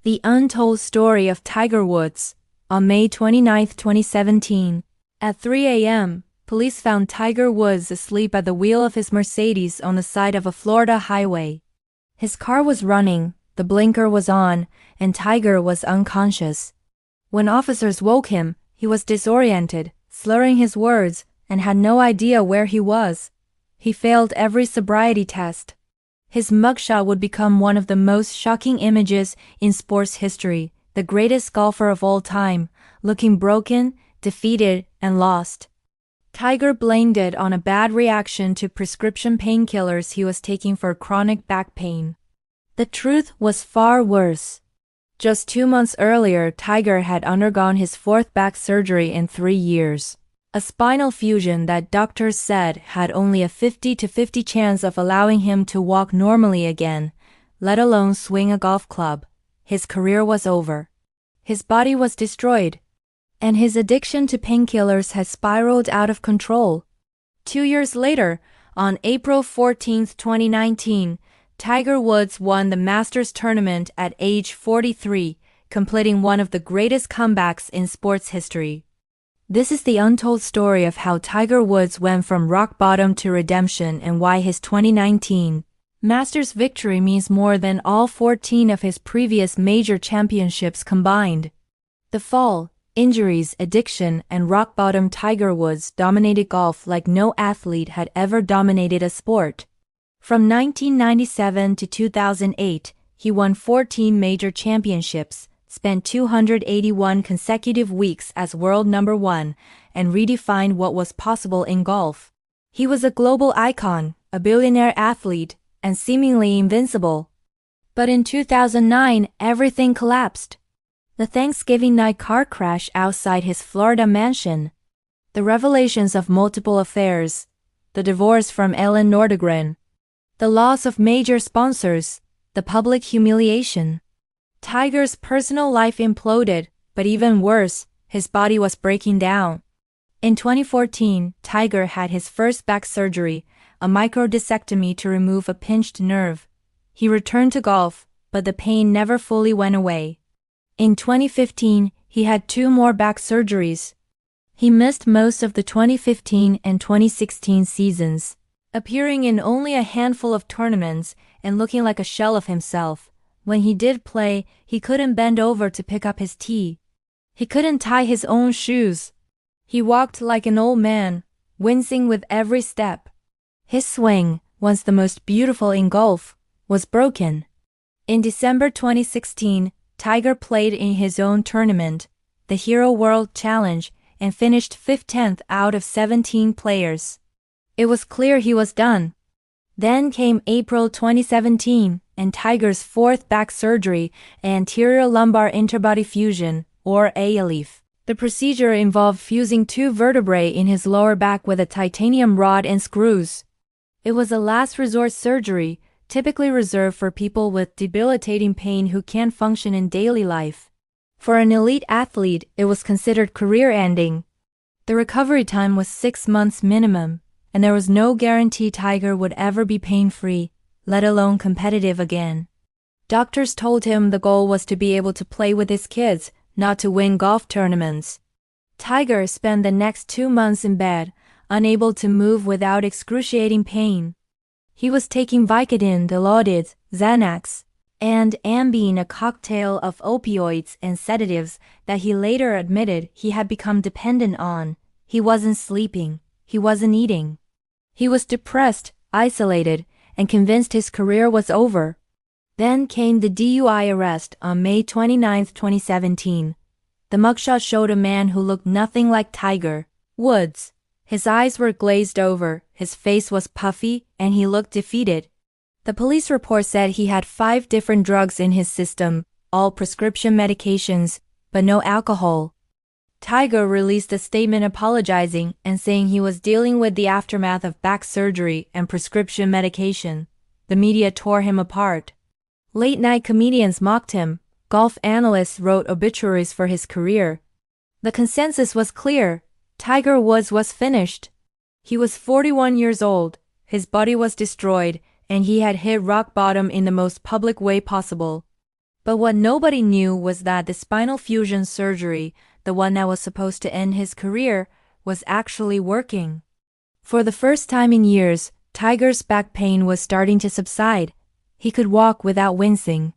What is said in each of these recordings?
The Untold Story of Tiger Woods. On May 29, 2017, at 3 a.m., police found Tiger Woods asleep at the wheel of his Mercedes on the side of a Florida highway. His car was running, the blinker was on, and Tiger was unconscious. When officers woke him, he was disoriented, slurring his words, and had no idea where he was. He failed every sobriety test. His mugshot would become one of the most shocking images in sports history, the greatest golfer of all time, looking broken, defeated, and lost. Tiger blamed it on a bad reaction to prescription painkillers he was taking for chronic back pain. The truth was far worse. Just 2 months earlier, Tiger had undergone his fourth back surgery in 3 years. A spinal fusion that doctors said had only a 50-50 chance of allowing him to walk normally again, let alone swing a golf club. His career was over. His body was destroyed. And his addiction to painkillers had spiraled out of control. 2 years later, on April 14, 2019, Tiger Woods won the Masters tournament at age 43, completing one of the greatest comebacks in sports history. This is the untold story of how Tiger Woods went from rock bottom to redemption and why his 2019 Masters victory means more than all 14 of his previous major championships combined. The fall, injuries, addiction, and rock bottom. Tiger Woods dominated golf like no athlete had ever dominated a sport. From 1997 to 2008, he won 14 major championships, spent 281 consecutive weeks as world number one, and redefined what was possible in golf. He was a global icon, a billionaire athlete, and seemingly invincible. But in 2009, everything collapsed. The Thanksgiving night car crash outside his Florida mansion, the revelations of multiple affairs, the divorce from Ellen Nordegren, the loss of major sponsors, the public humiliation. Tiger's personal life imploded, but even worse, his body was breaking down. In 2014, Tiger had his first back surgery, a microdiscectomy to remove a pinched nerve. He returned to golf, but the pain never fully went away. In 2015, he had 2 more back surgeries. He missed most of the 2015 and 2016 seasons, appearing in only a handful of tournaments and looking like a shell of himself. When he did play, he couldn't bend over to pick up his tee. He couldn't tie his own shoes. He walked like an old man, wincing with every step. His swing, once the most beautiful in golf, was broken. In December 2016, Tiger played in his own tournament, the Hero World Challenge, and finished 15th out of 17 players. It was clear he was done. Then came April 2017, and Tiger's fourth back surgery, anterior lumbar interbody fusion, or ALIF. The procedure involved fusing 2 vertebrae in his lower back with a titanium rod and screws. It was a last resort surgery, typically reserved for people with debilitating pain who can't function in daily life. For an elite athlete, it was considered career-ending. The recovery time was 6 months minimum, and there was no guarantee Tiger would ever be pain-free, let alone competitive again. Doctors told him the goal was to be able to play with his kids, not to win golf tournaments. Tiger spent the next 2 months in bed, unable to move without excruciating pain. He was taking Vicodin, Dilaudid, Xanax, and Ambien, a cocktail of opioids and sedatives that he later admitted he had become dependent on. He wasn't sleeping. He wasn't eating. He was depressed, isolated, and convinced his career was over. Then came the DUI arrest on May 29, 2017. The mugshot showed a man who looked nothing like Tiger Woods. His eyes were glazed over, his face was puffy, and he looked defeated. The police report said he had 5 different drugs in his system, all prescription medications, but no alcohol. Tiger released a statement apologizing and saying he was dealing with the aftermath of back surgery and prescription medication. The media tore him apart. Late-night comedians mocked him. Golf analysts wrote obituaries for his career. The consensus was clear. Tiger Woods was finished. He was 41 years old, his body was destroyed, and he had hit rock bottom in the most public way possible. But what nobody knew was that the spinal fusion surgery, the one that was supposed to end his career, was actually working. For the first time in years, Tiger's back pain was starting to subside. He could walk without wincing.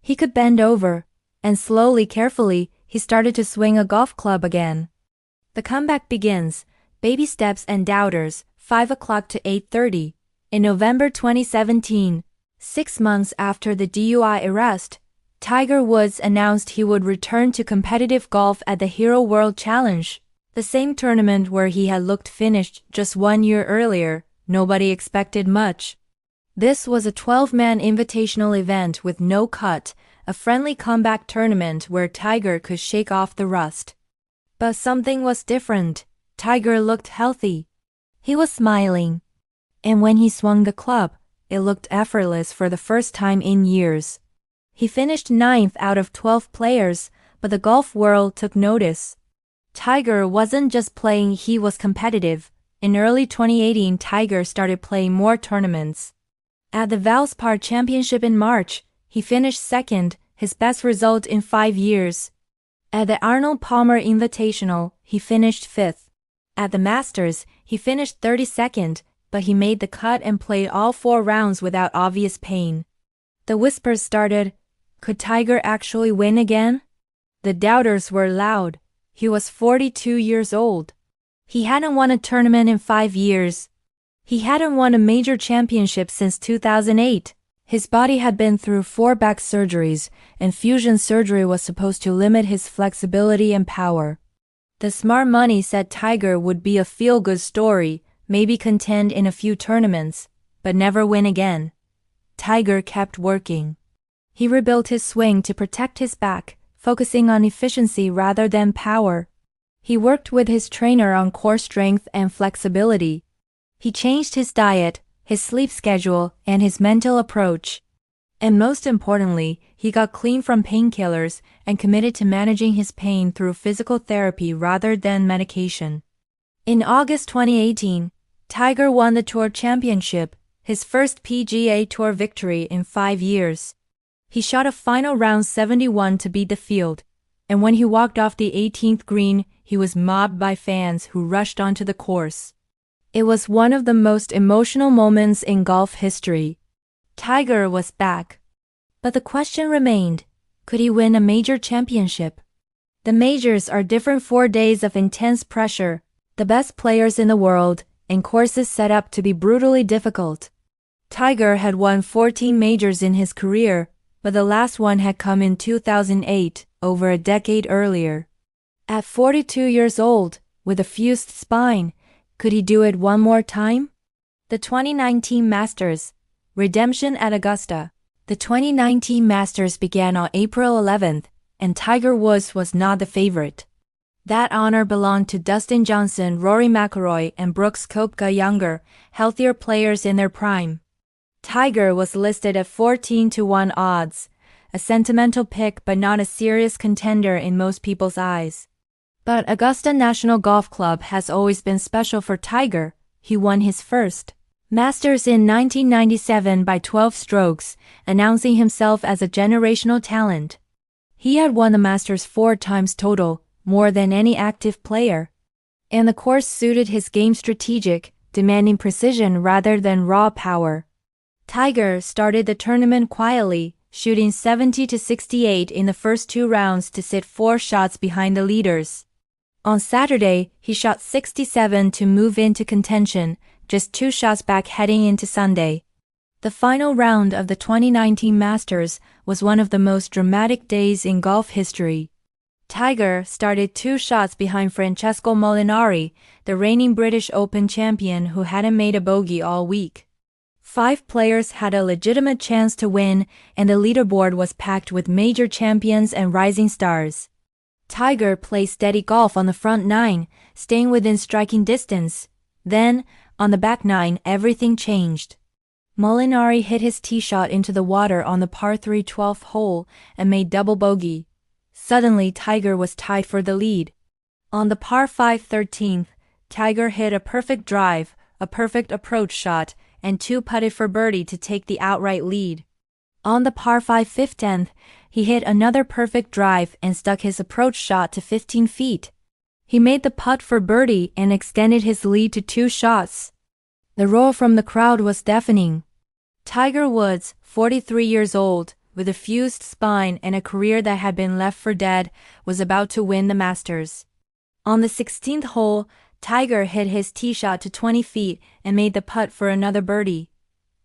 He could bend over, and slowly, carefully, he started to swing a golf club again. The comeback begins, baby steps and doubters, 5 o'clock to 8:30. In November 2017, 6 months after the DUI arrest, Tiger Woods announced he would return to competitive golf at the Hero World Challenge, the same tournament where he had looked finished just 1 year earlier. Nobody expected much. This was a 12-man invitational event with no cut, a friendly comeback tournament where Tiger could shake off the rust. But something was different. Tiger looked healthy. He was smiling. And when he swung the club, it looked effortless for the first time in years. He finished 9th out of 12 players, but the golf world took notice. Tiger wasn't just playing, he was competitive. In early 2018, Tiger started playing more tournaments. At the Valspar Championship in March, he finished 2nd, his best result in 5 years. At the Arnold Palmer Invitational, he finished 5th. At the Masters, he finished 32nd, but he made the cut and played all 4 rounds without obvious pain. The whispers started. Could Tiger actually win again? The doubters were loud. He was 42 years old. He hadn't won a tournament in 5 years. He hadn't won a major championship since 2008. His body had been through 4 back surgeries, and fusion surgery was supposed to limit his flexibility and power. The smart money said Tiger would be a feel-good story, maybe contend in a few tournaments, but never win again. Tiger kept working. He rebuilt his swing to protect his back, focusing on efficiency rather than power. He worked with his trainer on core strength and flexibility. He changed his diet, his sleep schedule, and his mental approach. And most importantly, he got clean from painkillers and committed to managing his pain through physical therapy rather than medication. In August 2018, Tiger won the Tour Championship, his first PGA Tour victory in 5 years. He shot a final round 71 to beat the field, and when he walked off the 18th green, he was mobbed by fans who rushed onto the course. It was one of the most emotional moments in golf history. Tiger was back. But the question remained, could he win a major championship? The majors are different 4 days of intense pressure, the best players in the world, and courses set up to be brutally difficult. Tiger had won 14 majors in his career, but the last one had come in 2008, over a decade earlier. At 42 years old, with a fused spine, could he do it one more time? The 2019 Masters. Redemption at Augusta. The 2019 Masters began on April 11th, and Tiger Woods was not the favorite. That honor belonged to Dustin Johnson, Rory McIlroy, and Brooks Koepka, younger, healthier players in their prime. Tiger was listed at 14-1 odds, a sentimental pick but not a serious contender in most people's eyes. But Augusta National Golf Club has always been special for Tiger. He won his first Masters in 1997 by 12 strokes, announcing himself as a generational talent. He had won the Masters 4 times total, more than any active player. And the course suited his game, strategic, demanding precision rather than raw power. Tiger started the tournament quietly, shooting 70-68 in the first 2 rounds to sit 4 shots behind the leaders. On Saturday, he shot 67 to move into contention, just 2 shots back heading into Sunday. The final round of the 2019 Masters was one of the most dramatic days in golf history. Tiger started 2 shots behind Francesco Molinari, the reigning British Open champion who hadn't made a bogey all week. 5 players had a legitimate chance to win, and the leaderboard was packed with major champions and rising stars. Tiger played steady golf on the front 9, staying within striking distance. Then, on the back 9, everything changed. Molinari hit his tee shot into the water on the par 3 12th hole and made double bogey. Suddenly, Tiger was tied for the lead. On the par 5 13th, Tiger hit a perfect drive, a perfect approach shot, and 2 putted for birdie to take the outright lead. On the par 5 15th, he hit another perfect drive and stuck his approach shot to 15 feet. He made the putt for birdie and extended his lead to 2 shots. The roar from the crowd was deafening. Tiger Woods, 43 years old, with a fused spine and a career that had been left for dead, was about to win the Masters. On the 16th hole, Tiger hit his tee shot to 20 feet and made the putt for another birdie.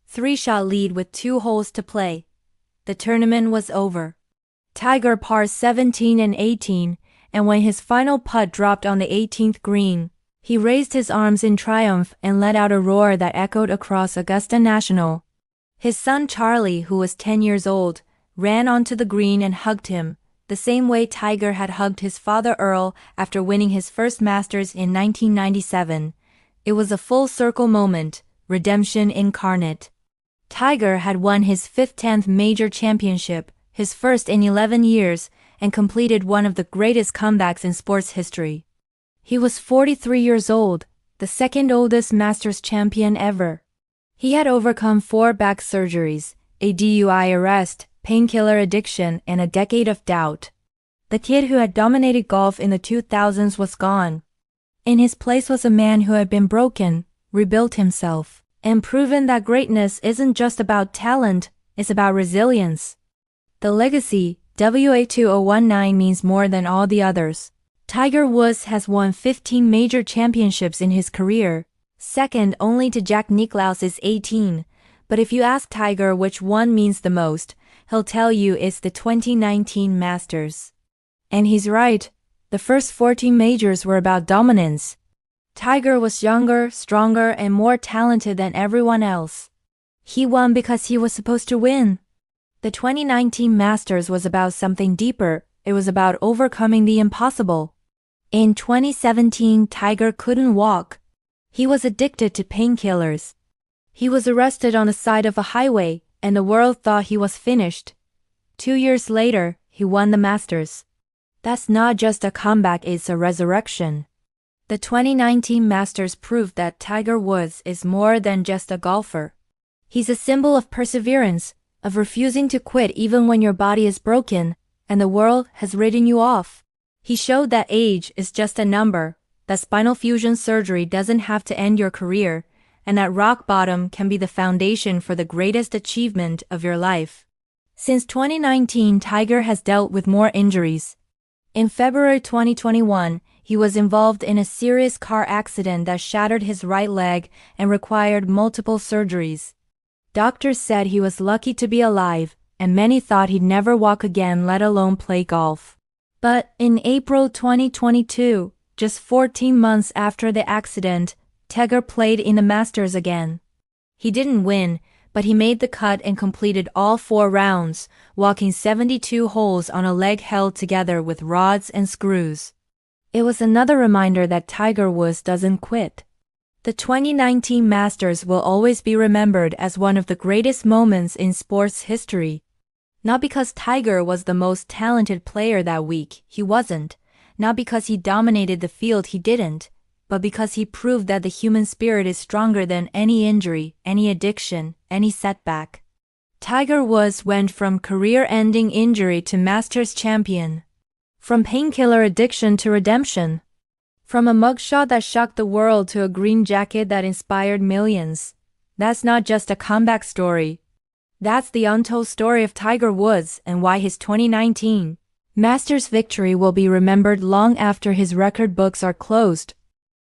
3-shot lead with 2 holes to play. The tournament was over. Tiger pars 17 and 18, and when his final putt dropped on the 18th green, he raised his arms in triumph and let out a roar that echoed across Augusta National. His son Charlie, who was 10 years old, ran onto the green and hugged him, the same way Tiger had hugged his father Earl after winning his first Masters in 1997. It was a full-circle moment, redemption incarnate. Tiger had won his 10th major championship, his first in 11 years, and completed one of the greatest comebacks in sports history. He was 43 years old, the second oldest Masters champion ever. He had overcome 4 back surgeries, a DUI arrest, painkiller addiction, and a decade of doubt. The kid who had dominated golf in the 2000s was gone. In his place was a man who had been broken, rebuilt himself, and proven that greatness isn't just about talent, it's about resilience. The legacy, WA2019, means more than all the others. Tiger Woods has won 15 major championships in his career, second only to Jack Nicklaus's 18, but if you ask Tiger which one means the most, he'll tell you it's the 2019 Masters. And he's right, the first 14 majors were about dominance. Tiger was younger, stronger, and more talented than everyone else. He won because he was supposed to win. The 2019 Masters was about something deeper. It was about overcoming the impossible. In 2017, Tiger couldn't walk. He was addicted to painkillers. He was arrested on the side of a highway, and the world thought he was finished. 2 years later, he won the Masters. That's not just a comeback, it's a resurrection. The 2019 Masters proved that Tiger Woods is more than just a golfer. He's a symbol of perseverance, of refusing to quit even when your body is broken, and the world has written you off. He showed that age is just a number, that spinal fusion surgery doesn't have to end your career, and that rock bottom can be the foundation for the greatest achievement of your life. Since 2019, Tiger has dealt with more injuries. In February 2021, he was involved in a serious car accident that shattered his right leg and required multiple surgeries. Doctors said he was lucky to be alive, and many thought he'd never walk again, let alone play golf. But in April 2022, just 14 months after the accident, Tiger played in the Masters again. He didn't win, but he made the cut and completed all 4 rounds, walking 72 holes on a leg held together with rods and screws. It was another reminder that Tiger Woods doesn't quit. The 2019 Masters will always be remembered as one of the greatest moments in sports history. Not because Tiger was the most talented player that week, he wasn't. Not because he dominated the field, he didn't. But because he proved that the human spirit is stronger than any injury, any addiction, any setback. Tiger Woods went from career-ending injury to Masters champion. From painkiller addiction to redemption. From a mugshot that shocked the world to a green jacket that inspired millions. That's not just a comeback story. That's the untold story of Tiger Woods and why his 2019 Masters victory will be remembered long after his record books are closed.